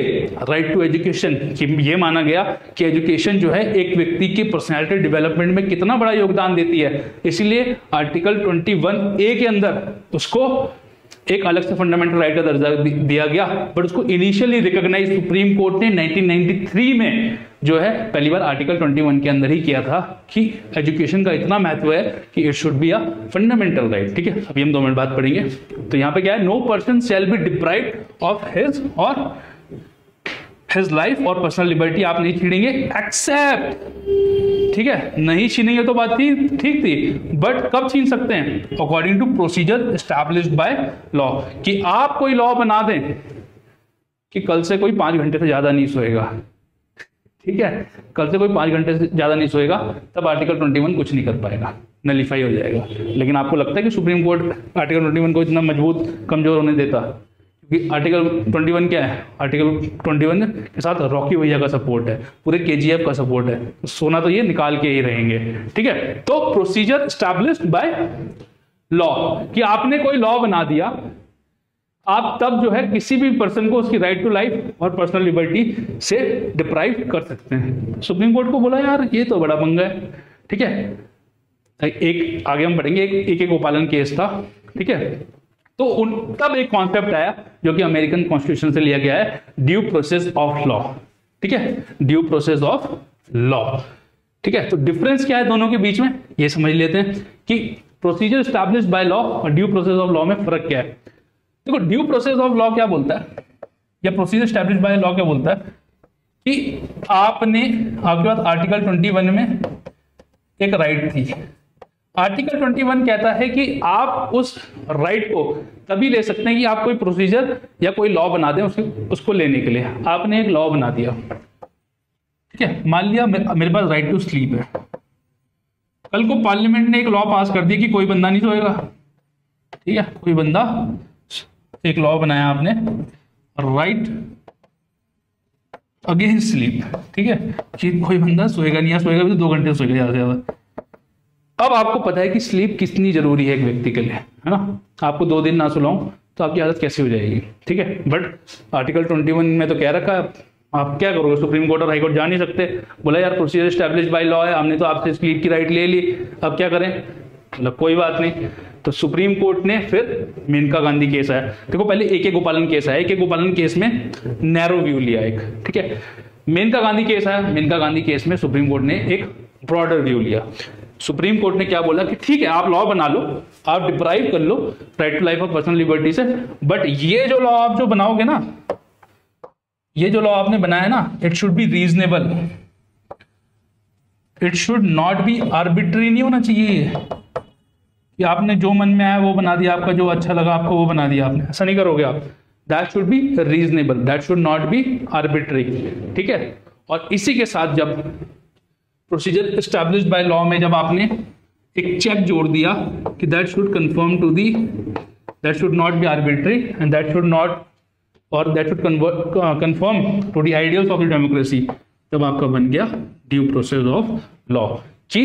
Speaker 1: राइट टू एजुकेशन ये माना गया कि एजुकेशन जो है एक व्यक्ति की पर्सनैलिटी डेवलपमेंट में कितना बड़ा योगदान देती है, इसीलिए आर्टिकल 21A के अंदर उसको एक अलग से फंडामेंटल राइट का दर्जा दिया गया। बट उसको इनिशियली रिकॉग्नाइज सुप्रीम कोर्ट ने 1993 में जो है पहली बार आर्टिकल 21 के अंदर ही किया था कि एजुकेशन का इतना महत्व है कि it should be a fundamental right. ठीक है, अभी हम 2 मिनट बात पढ़ेंगे। तो यहाँ पे क्या है, no person shall be deprived of his और हिज लाइफ और पर्सनल लिबर्टी, आप नहीं छीनेंगे एक्सेप्ट, ठीक है, नहीं छीनेंगे तो बात थी, ठीक थी, बट कब छीन सकते हैं, according to procedure established by law, कि आप कोई लॉ बना दें कि कल से कोई 5 घंटे से ज्यादा नहीं सोएगा। ठीक है, कल से कोई 5 घंटे से ज्यादा नहीं सोएगा, तब आर्टिकल 21 कुछ नहीं कर पाएगा, नलिफाई हो जाएगा। लेकिन आपको लगता है कि सुप्रीम कोर्ट आर्टिकल 21 को इतना मजबूत कमजोर होने देता? क्योंकि आर्टिकल 21 क्या है, आर्टिकल 21 के साथ रॉकी भैया का सपोर्ट है, पूरे KGF का सपोर्ट है, तो सोना तो ये निकाल के ही रहेंगे। ठीक है, तो प्रोसीजर एस्टैब्लिश्ड बाय लॉ, कि आपने कोई लॉ बना दिया, आप तब जो है किसी भी पर्सन को उसकी राइट टू लाइफ और पर्सनल लिबर्टी से डिप्राइव कर सकते हैं। सुप्रीम कोर्ट को बोला यार ये तो बड़ा पंगा है। ठीक है, एक आगे हम पढ़ेंगे, एक गोपालन केस था। ठीक है, तो तब एक कॉन्सेप्ट आया जो कि अमेरिकन कॉन्स्टिट्यूशन से लिया गया है, ड्यू प्रोसेस ऑफ लॉ। ठीक है, ड्यू प्रोसेस ऑफ लॉ। ठीक है, तो डिफरेंस क्या है दोनों के बीच में ये समझ लेते हैं कि प्रोसीजर एस्टैब्लिश्ड बाय लॉ और ड्यू प्रोसेस ऑफ लॉ में फर्क क्या है। देखो, ड्यू प्रोसेस ऑफ लॉ क्या बोलता है या प्रोसीजर एस्टैब्लिश्ड बाय लॉ क्या बोलता है कि आपके पास आर्टिकल 21 में एक राइट थी। आर्टिकल 21 कहता है कि आप उस राइट को तभी ले सकते हैं कि आप कोई प्रोसीजर या कोई लॉ बना दें उसको लेने के लिए। आपने एक लॉ बना दिया, ठीक है, मान लिया मेरे पास राइट टू स्लीप है, कल को पार्लियामेंट ने एक लॉ पास कर दिया कि कोई बंदा नहीं सोएगा। ठीक है, कोई बंदा, एक लॉ बनाया आपने, राइट अगेंस्ट स्लीप। ठीक है, कि कोई बंदा सोएगा नहीं, या सोएगा भी तो 2 घंटे सोएगा ज्यादा से ज्यादा। अब आपको पता है कि स्लीप कितनी जरूरी है एक व्यक्ति के लिए, है ना। आपको 2 दिन ना सुलाऊं तो आपकी हालत कैसी हो जाएगी। ठीक है, बट आर्टिकल 21 में तो कह रखा है, आप क्या करोगे, सुप्रीम कोर्ट और हाई कोर्ट जा नहीं सकते। बोला यार प्रोसीजर एस्टैब्लिश्ड बाय लॉ है, हमने तो आपसे स्लीप की राइट ले ली, अब क्या करें, मतलब कोई बात नहीं। तो सुप्रीम कोर्ट ने फिर मेनका गांधी केस आया। देखो, पहले AK गोपालन केस आया, AK गोपालन केस में नैरो व्यू लिया एक। ठीक है, मेनका गांधी केस आया, मेनका गांधी केस में सुप्रीम कोर्ट ने एक ब्रॉडर व्यू लिया। सुप्रीम कोर्ट ने क्या बोला कि ठीक है, आप लॉ बना लो, आप डिप्राइव कर लो राइट टू लाइफ और पर्सनल लिबर्टी से, बट ये जो लॉ आप जो बनाओगे ना, ये जो लॉ आपने बनाया ना, it should be reasonable, it should not be arbitrary. नहीं होना चाहिए कि आपने जो मन में आया वो बना दिया, आपका जो अच्छा लगा आपको वो बना दिया, आपने ऐसा नहीं करोगे आप। That should be reasonable, that should not be arbitrary. ठीक है, और इसी के साथ जब प्रोसीजर एस्टैब्लिश्ड बाय लॉ में जब आपने एक चेक जोड़ दिया कि that should confirm to the, that should not be arbitrary and that should not और that should confirm to the ideals of the democracy, तब आपका बन गया ड्यू प्रोसेस ऑफ लॉ। कि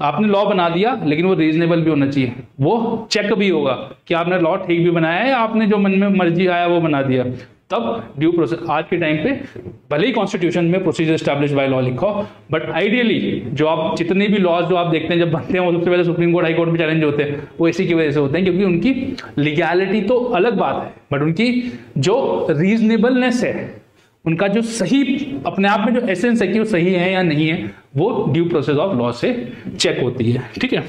Speaker 1: आपने लॉ बना दिया लेकिन वो रीजनेबल भी होना चाहिए, वो चेक भी होगा कि आपने लॉ ठीक भी बनाया है या आपने जो मन में मर्जी आया वो बना दिया, तब ड्यू प्रोसेस। आज के टाइम पे भले ही कॉन्स्टिट्यूशन में प्रोसीजर एस्टैब्लिश्ड बाय लॉ लिखा हो, बट आइडियली जो आप जितने भी लॉज जो आप देखते हैं जब बनते हैं वो सबसे पहले सुप्रीम कोर्ट हाई कोर्ट में चैलेंज होते हैं, वो इसी की वजह से होते हैं क्योंकि उनकी लीगैलिटी तो अलग बात है बट उनकी जो रीजनेबलनेस है, उनका जो सही अपने आप में जो एसेंस है कि वो सही है या नहीं है, वो ड्यू प्रोसेस ऑफ लॉ से चेक होती है। ठीक है,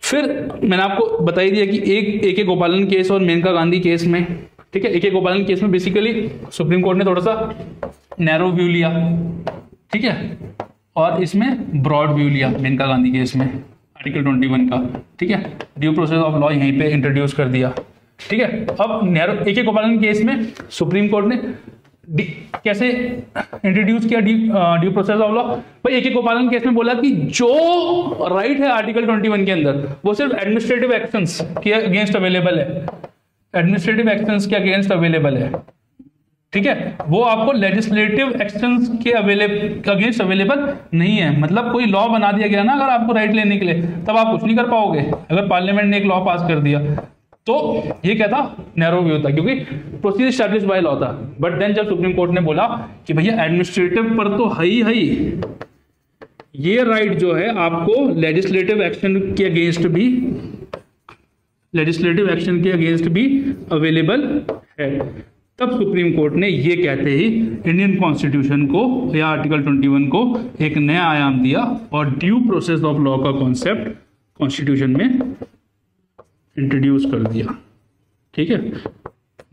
Speaker 1: फिर मैंने आपको बता ही दिया कि एक के गोपालन केस और मेनका गांधी केस में, ठीक है, एक गोपालन केस में बेसिकली सुप्रीम कोर्ट ने थोड़ा सा नैरो व्यू लिया, ठीक है, और इसमें ब्रॉड व्यू लिया मेनका गांधी केस में आर्टिकल 21 का। ठीक है, ड्यू प्रोसेस ऑफ लॉ यहीं पे इंट्रोड्यूस कर दिया। ठीक है, अब नैरो एक गोपालन केस में सुप्रीम कोर्ट ने कैसे इंट्रोड्यूस किया ड्यू प्रोसेस ऑफ लॉ। भाई एक गोपालन केस में बोला कि जो राइट है आर्टिकल 21 के अंदर वो सिर्फ एडमिनिस्ट्रेटिव एक्शंस के अगेंस्ट अवेलेबल है, एडमिनिस्ट्रेटिव एक्शंस के अगेंस्ट अवेलेबल है। ठीक है, वो आपको लेजिस्लेटिव एक्शंस के अगेंस्ट अवेलेबल नहीं है। मतलब कोई लॉ बना दिया गया ना अगर आपको राइट लेने के लिए, तब आप कुछ नहीं कर पाओगे। अगर पार्लियामेंट ने एक लॉ पास कर दिया तो ये क्या था, नैरो व्यू था क्योंकि प्रोसीजर एस्टैब्लिश्ड बाय लॉ था। बट देन जब सुप्रीम कोर्ट ने बोला कि भैया एडमिनिस्ट्रेटिव पर तो है ही, ये राइट जो है आपको लेजिस्लेटिव एक्शन के अगेंस्ट भी अवेलेबल है, तब सुप्रीम कोर्ट ने ये कहते ही इंडियन कॉन्स्टिट्यूशन को या आर्टिकल 21 को एक नया आयाम दिया और ड्यू प्रोसेस ऑफ लॉ का कॉन्सेप्ट कॉन्स्टिट्यूशन में इंट्रोड्यूस कर दिया। ठीक है,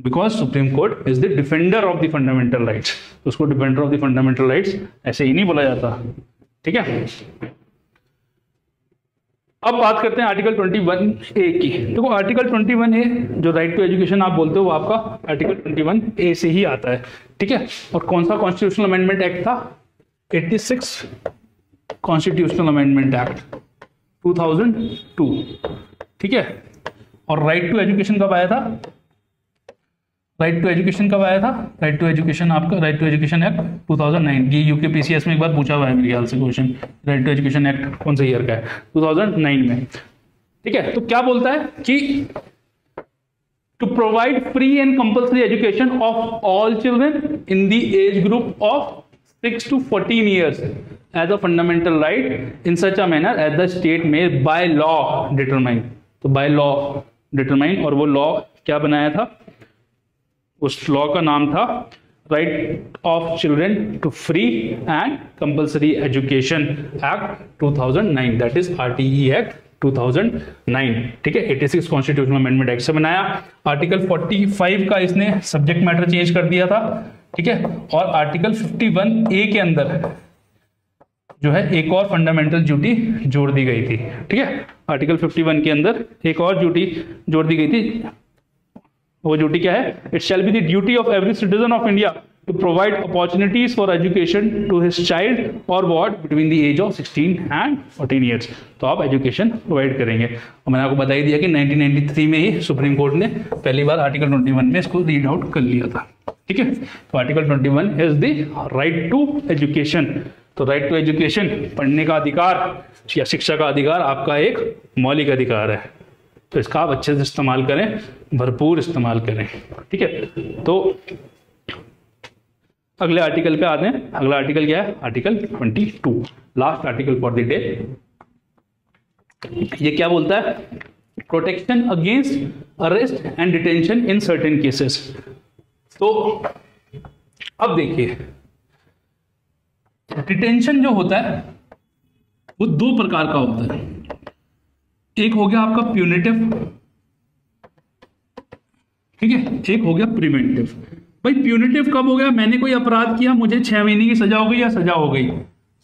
Speaker 1: because Supreme Court is the defender of the fundamental rights. उसको defender of the fundamental rights ऐसे ही नहीं बोला जाता। ठीक है, अब बात करते हैं आर्टिकल 21A की। देखो आर्टिकल 21A जो राइट टू एजुकेशन आप बोलते हो वो आपका आर्टिकल 21A से ही आता है। ठीक है, और कौन सा कॉन्स्टिट्यूशनल अमेंडमेंट एक्ट था, 86 कॉन्स्टिट्यूशनल अमेंडमेंट एक्ट 2002। ठीक है, और राइट टू एजुकेशन कब आया था, राइट टू एजुकेशन कब आया था, राइट टू एजुकेशन आपका राइट टू एजुकेशन एक्ट 2009। ये यूके पीसीएस में एक बार पूछा हुआ है मेरे ख्याल से question, right to education act कौन सा ईयर का है, 2009 में। ठीक है, तो क्या बोलता है कि to provide free and compulsory education of all children in the age group of 6 to 14 years as a fundamental right in such a manner as the state may by law determine. तो by law determine, और वो law क्या बनाया था, उस law का नाम था right of children to free and compulsory education act 2009, that is RTE act 2009। ठीक है, 86 कॉन्स्टिट्यूशनल अमेंडमेंट एक्ट से बनाया। आर्टिकल 45 का इसने सब्जेक्ट मैटर चेंज कर दिया था। ठीक है, और आर्टिकल 51A के अंदर जो है एक और फंडामेंटल ड्यूटी जोड़ दी गई थी। ठीक है, आर्टिकल 51 के अंदर एक और ड्यूटी जोड़ दी गई थी। वो ड्यूटी क्या है, it shall be the duty of every citizen of India to provide opportunities for education to his child और ward between the age of 16 and 14 years। तो आप एजुकेशन प्रोवाइड करेंगे। और मैंने आपको बता ही दिया कि 1993 में ही सुप्रीम कोर्ट ने पहली बार आर्टिकल 21 में इसको रीड आउट कर लिया था। ठीक है, तो article 21 is the right to education. तो राइट टू एजुकेशन, पढ़ने का अधिकार या शिक्षा का अधिकार आपका एक मौलिक अधिकार है, तो इसका आप अच्छे से इस्तेमाल करें, भरपूर इस्तेमाल करें। ठीक है, तो अगले आर्टिकल पे आते हैं। अगला आर्टिकल क्या है, article 22, last article for the day. ये क्या बोलता है, protection against arrest and detention in certain cases. तो अब देखिए, डिटेंशन जो होता है वो दो प्रकार का होता है। एक हो गया आपका प्यूनिटिव, ठीक है, एक हो गया प्रिवेंटिव। भाई प्यूनिटिव कब हो गया, मैंने कोई अपराध किया, मुझे 6 महीने की सजा हो गई या सजा हो गई,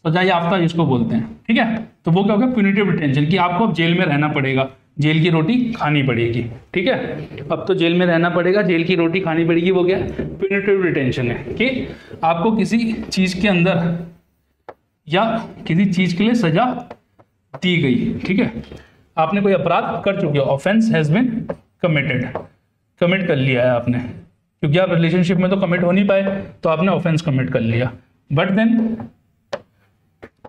Speaker 1: सजा याफ्ता जिसको बोलते हैं। ठीक है, तो वो क्या हो गया, प्यूनिटिव डिटेंशन, कि आपको अब जेल में रहना पड़ेगा। जेल की रोटी खानी पड़ेगी। ठीक है, अब तो जेल में रहना पड़ेगा, जेल की रोटी खानी पड़ेगी। वो क्या है? प्यूनिटिव डिटेंशन है कि आपको किसी चीज के अंदर या किसी चीज के लिए सजा दी गई। ठीक है, आपने कोई अपराध कर चुके हो, offence has been committed, commit कर लिया है आपने, क्योंकि आप रिलेशनशिप में तो कमिट हो नहीं पाए, तो आपने ऑफेंस कमिट कर लिया। बट देन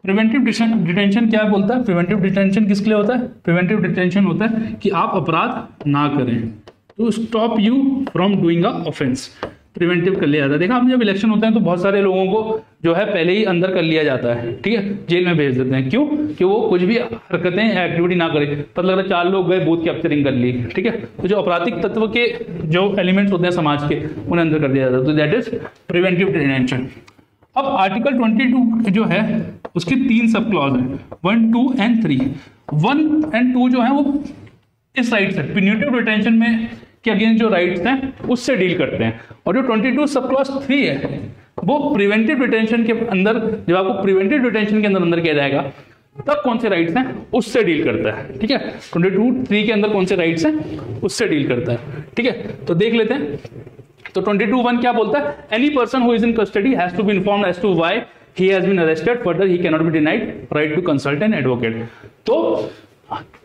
Speaker 1: प्रिवेंटिव डिटेंशन क्या बोलता है? प्रिवेंटिव डिटेंशन किसके लिए होता है? प्रिवेंटिव डिटेंशन होता है कि आप अपराध ना करें, to stop you from doing a offence. Preventive कर लिया जाता है। देखा, हम जब इलेक्शन होते हैं तो बहुत सारे लोगों को जो है पहले ही अंदर कर लिया जाता है। ठीक है, जेल में भेज देते हैं। क्यों? कि वो कुछ भी हरकतें एक्टिविटी ना करे। पता लग रहा है 4 लोग गए, बूथ कैप्चरिंग कर ली। ठीक है, तो जो आपराधिक तत्व के जो एलिमेंट्स होते हैं समाज के, उन्हें अंदर कर दिया जाता है। तो दैट इज प्रिवेंटिव डिटेंशन। अब आर्टिकल 22 जो है उसके 3 सब क्लॉज हैं, 1, 2 एंड 3। 1 and 2 जो है वो इस राइट से प्यूनिटिव डिटेंशन में के अगेंस्ट जो राइट्स हैं उससे डील करते हैं, और जो 22 सब क्लॉज 3 है वो प्रिवेंटिव डिटेंशन के अंदर, जब आपको प्रिवेंटिव डिटेंशन के अंदर किया जाएगा तब कौन से राइट्स हैं उससे डील करता है। ठीक है, 22(3) के अंदर कौन से राइट्स हैं उससे डील करता है। ठीक है, तो देख लेते हैं। तो 22(1) क्या बोलता है? Any person who is in custody has to be informed as to why he has been arrested, further he cannot be denied right to consult an advocate। तो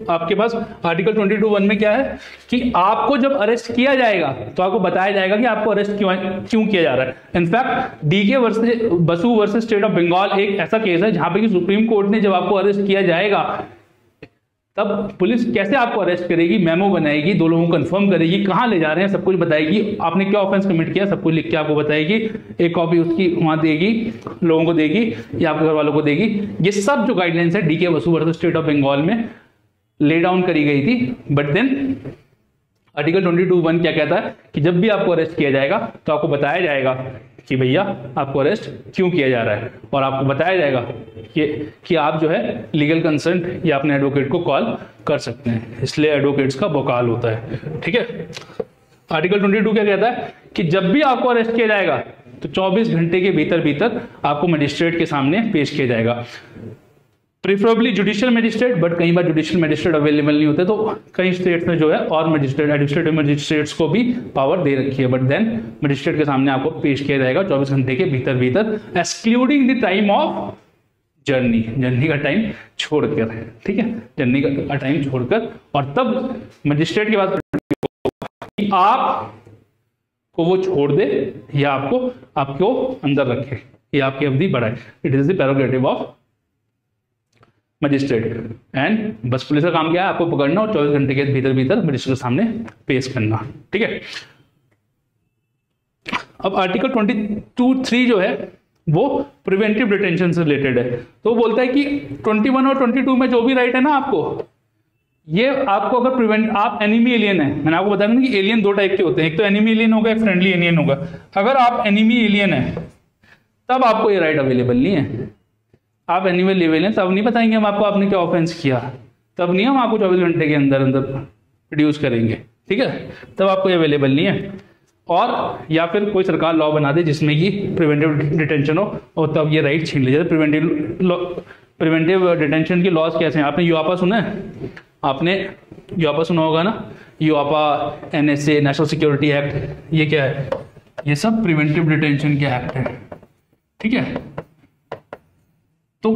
Speaker 1: आपके पास आर्टिकल 22(1) में क्या है कि आपको जब अरेस्ट किया जाएगा तो आपको बताया जाएगा कि आपको अरेस्ट क्यों किया जा रहा है। In fact D K versus Basu versus state of Bengal एक ऐसा केस है जहां पे कि सुप्रीम कोर्ट ने जब आपको अरेस्ट किया जाएगा तब पुलिस कैसे आपको अरेस्ट करेगी, मेमो बनाएगी, 2 लोगों को कंफर्म करेगी, कहां ले जा रहे हैं सब कुछ बताएगी, आपने क्या ऑफेंस कमिट किया सब कुछ लिख के आपको बताएगी, एक कॉपी उसकी वहां देगी, लोगों को देगी या आपके घर वालों को देगी। ये सब जो गाइडलाइंस है D K Basu versus state of Bengal में ले डाउन करी गई थी। बट देन आर्टिकल 22(1) क्या कहता है कि जब भी आपको अरेस्ट किया जाएगा तो आपको बताया जाएगा कि भैया आपको अरेस्ट क्यों किया जा रहा है, और आपको बताया जाएगा कि आप जो है लीगल कंसर्न या अपने एडवोकेट को कॉल कर सकते हैं। इसलिए एडवोकेट्स का बकाल होता है। ठीक है, आर्टिकल 22 क्या कहता है कि जब भी आपको अरेस्ट किया जाएगा तो 24 घंटे के भीतर आपको मजिस्ट्रेट के सामने पेश किया जाएगा। प्रिफरेबली जुडिशियल मजिस्ट्रेट, बट कई बार जुडिशियल मजिस्ट्रेट अवेलेबल नहीं होते, तो कई स्टेट्स में जो है और मजिस्ट्रेट एडमिनिस्ट्रेटिव मजिस्ट्रेट्स को भी पावर दे रखी है। बट देन मजिस्ट्रेट के सामने आपको पेश किया जाएगा 24 घंटे के भीतर excluding the time of journey का टाइम छोड़कर। ठीक है, जर्नी का टाइम छोड़कर, और तब मजिस्ट्रेट के पास आप को वो छोड़ दे या आपको अंदर रखे या आपकी अवधि बढ़ाए। It is the prerogative of magistrate. And बस पुलिस का काम क्या है? आपको पकड़ना और 24 घंटे के भीतर मजिस्ट्रेट के सामने पेश करना। ठीक है, अब आर्टिकल 22(3) जो है वो प्रिवेंटिव डिटेंशन से रिलेटेड है। तो वो बोलता है कि 21 और 22 में जो भी राइट है ना आपको, ये आपको अगर प्रिवेंट, आप एनिमी एलियन है, मैंने आपको बताया कि एलियन 2 टाइप के होते हैं, एक तो एनिमी एलियन होगा, एक फ्रेंडली एलियन होगा। अगर आप एनिमी एलियन है तब आपको ये राइट अवेलेबल नहीं है। आप एनिमल लेवल हैं तब नहीं बताएंगे हम आपको आपने क्या ऑफेंस किया, तब नहीं हम आपको 24 घंटे के अंदर प्रोड्यूस करेंगे। ठीक है, तब आपको अवेलेबल नहीं है। और या फिर कोई सरकार लॉ बना दे जिसमें कि प्रिवेंटिव डिटेंशन हो और तब ये राइट छीन लीजिए। प्रिवेंटिव डिटेंशन के लॉज कैसे हैं? आपने यूआपा सुना है? आपने यूआपा सुना होगा ना, यूआपा, NSA, नेशनल सिक्योरिटी एक्ट, ये क्या है? ये सब प्रिवेंटिव डिटेंशन के एक्ट है। ठीक है, तो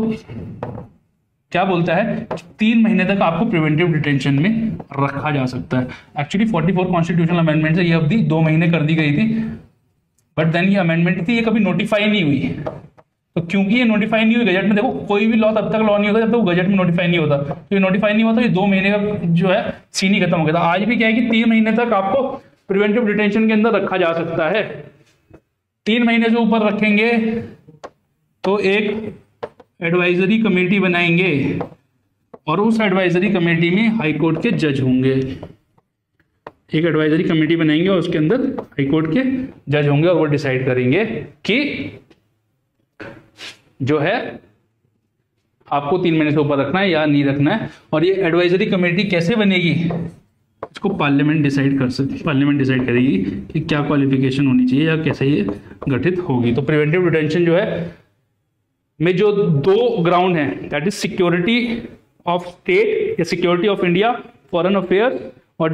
Speaker 1: क्या बोलता है? 3 महीने तक आपको प्रिवेंटिव डिटेंशन में रखा जा सकता है। एक्चुअली 44 कॉन्स्टिट्यूशनल अमेंडमेंट से ये अवधि 2 महीने कर दी गई थी, बट देन ये अमेंडमेंट थी, ये कभी नोटिफाई नहीं हुई। तो क्योंकि ये नोटिफाई नहीं हुई गजट में, देखो कोई भी लॉ तब तक लॉ नहीं होता जब तक वो गजट में नोटिफाई नहीं होता। तो ये नोटिफाई नहीं होता, ये 2 महीने का जो है सीन ही खत्म हो गया था। आज भी क्या है कि 3 महीने तक आपको प्रिवेंटिव डिटेंशन के अंदर रखा जा सकता है। 3 महीने से ऊपर रखेंगे तो एक एडवाइजरी कमेटी बनाएंगे और उस एडवाइजरी कमेटी में हाई कोर्ट के जज होंगे। एक एडवाइजरी कमेटी बनाएंगे और उसके अंदर हाई कोर्ट के जज होंगे और वो डिसाइड करेंगे कि जो है आपको 3 महीने से ऊपर रखना है या नहीं रखना है। और ये एडवाइजरी कमेटी कैसे बनेगी? इसको पार्लियामेंट डिसाइड करेगी कि क्या क्वालिफिकेशन होनी चाहिए या कैसे ये गठित होगी। तो प्रिवेंटिव डिटेंशन जो है में जो 2 ग्राउंड हैं, that is security of state या security of India foreign affairs और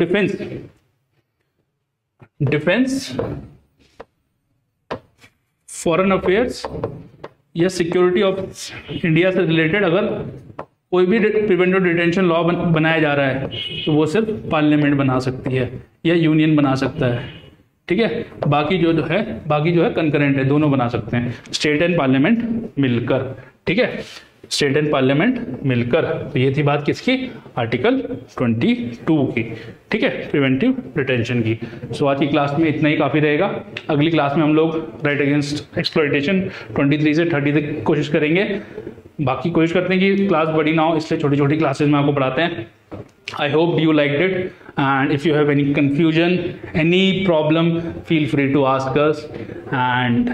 Speaker 1: डिफेंस, फॉरेन अफेयर्स या सिक्योरिटी ऑफ इंडिया से रिलेटेड अगर कोई भी प्रिवेंटिव डिटेंशन लॉ बनाया जा रहा है तो वो सिर्फ पार्लियामेंट बना सकती है या यूनियन बना सकता है, ठीक है। बाकी जो है कंकरेंट है, दोनों बना सकते हैं, स्टेट एंड पार्लियामेंट मिलकर, ठीक है, स्टेट एंड पार्लियामेंट मिलकर। तो ये थी बात किसकी, आर्टिकल 22 की, ठीक है, प्रिवेंटिव डिटेंशन की। सो आज की क्लास में इतना ही काफ़ी रहेगा। अगली क्लास में हम लोग राइट अगेंस्ट एक्सप्लॉयटेशन 23 से 30 तक कोशिश करेंगे। बाकी कोशिश करते हैं कि क्लास बड़ी ना हो, इसलिए छोटी छोटी क्लासेस में आपको पढ़ाते हैं। I hope you liked it, and if you have any confusion, any problem, feel free to ask us, and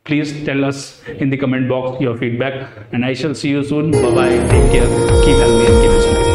Speaker 1: please tell us in the comment box your feedback, and I shall see you soon. Bye bye, take care, keep healthy and keep listening.